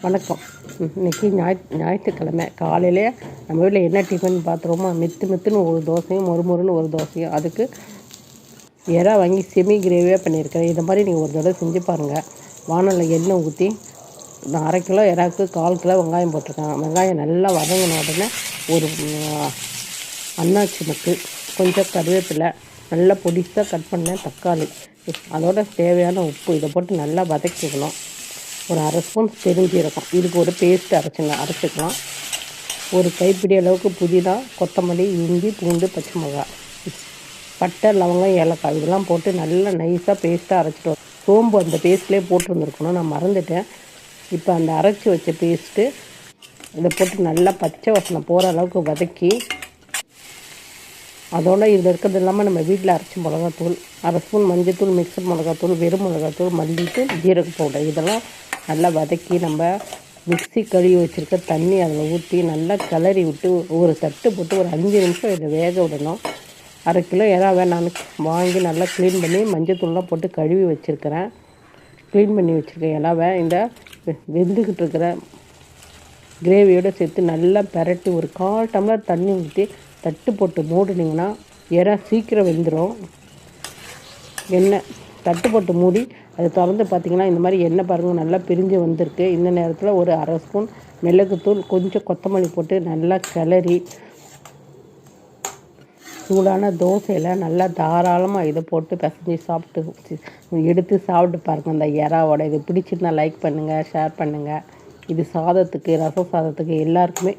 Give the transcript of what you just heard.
வணக்கம். இன்றைக்கி ஞாயிற்றுக்கிழமை காலையிலே நம்ம வீட்டில் என்ன டிஃபன் பார்த்துருவோமா, மெத்துன்னு ஒரு தோசையும் மொறுமொறுன்னு ஒரு தோசையும். அதுக்கு எறா வாங்கி செமி கிரேவியாக பண்ணியிருக்கிறேன். இதை மாதிரி நீங்கள் ஒரு தடவை செஞ்சு பாருங்கள். வானலில் எண்ணெய் ஊற்றி நான் 1/2 கிலோ எறாவுக்கு 1/4 கிலோ வெங்காயம் போட்டிருக்கேன். வெங்காயம் நல்லா வதங்கின உடனே ஒரு அன்னாச்சி மத்து, கொஞ்சம் கருவேப்பிலை, நல்லா பொடிசாக கட் பண்ண தக்காளி, அதோட தேவையான உப்பு, இதை போட்டு நல்லா வதக்கிக்கணும். ஒரு 1/2 ஸ்பூன் பெருஞ்சீரகம், இதுக்கு ஒரு பேஸ்ட்டு அரைச்சிக்கலாம். ஒரு கைப்பிடி அளவுக்கு புதினா, கொத்தமல்லி, இஞ்சி, பூண்டு, பச்சை மிளகாய், பட்டை, லவங்கம், ஏலக்காய் இதெல்லாம் போட்டு நல்லா நைஸாக பேஸ்ட்டாக அரைச்சிட்டு வரும். சோம்பு அந்த பேஸ்ட்லேயே போட்டுருந்துருக்கணும், நான் மறந்துட்டேன். இப்போ அந்த அரைச்சி வச்ச பேஸ்ட்டு இதை போட்டு நல்லா பச்சை வாசனை போகிற அளவுக்கு வதக்கி, அதோடு இதில் இருக்கிறது இல்லாமல் நம்ம வீட்டில் அரைச்சி மிளகாத்தூள், 1/2 ஸ்பூன் மஞ்சத்தூள், மிக்சர் மிளகாத்தூள், வெறும் மிளகாத்தூள், மல்லித்தூள், ஜீரக பவுடர் இதெல்லாம் நல்லா வதக்கி நம்ம மிக்ஸி கழுவி வச்சுருக்க தண்ணி அதில் ஊற்றி நல்லா கிளறி விட்டு ஒரு தட்டு போட்டு ஒரு 5 நிமிஷம் இதை வேக விடணும். 1/2 கிலோ எறாவை நான் வாங்கி நல்லா க்ளீன் பண்ணி மஞ்சத்தூள்லாம் போட்டு கழுவி வச்சுருக்கிறேன். க்ளீன் பண்ணி வச்சுருக்கேன் எறாவை இந்த வெந்துக்கிட்டு இருக்கிற கிரேவியோடு சேர்த்து நல்லா பெரட்டி ஒரு 1/4 டம்ளர் தண்ணி ஊற்றி தட்டு போட்டு மூடினீங்கன்னா எறா சீக்கிரம் வெந்துடும். எண்ணெய் தட்டு போட்டு மூடி அதை திறந்து பார்த்திங்கன்னா இந்த மாதிரி எண்ணெய் பாருங்கள் நல்லா பிரிஞ்சு வந்திருக்கு. இந்த நேரத்தில் ஒரு 1/2 ஸ்பூன் மிளகுத்தூள், கொஞ்சம் கொத்தமல்லி போட்டு நல்லா கிளறி சூடான தோசையில் நல்லா தாராளமாக இதை போட்டு பிசைஞ்சு எடுத்து சாப்பிட்டு பாருங்கள் அந்த எறாவோட. இது பிடிச்சிருந்தா லைக் பண்ணுங்கள், ஷேர் பண்ணுங்கள். இது சாதத்துக்கு, ரசம் சாதத்துக்கு எல்லாருக்குமே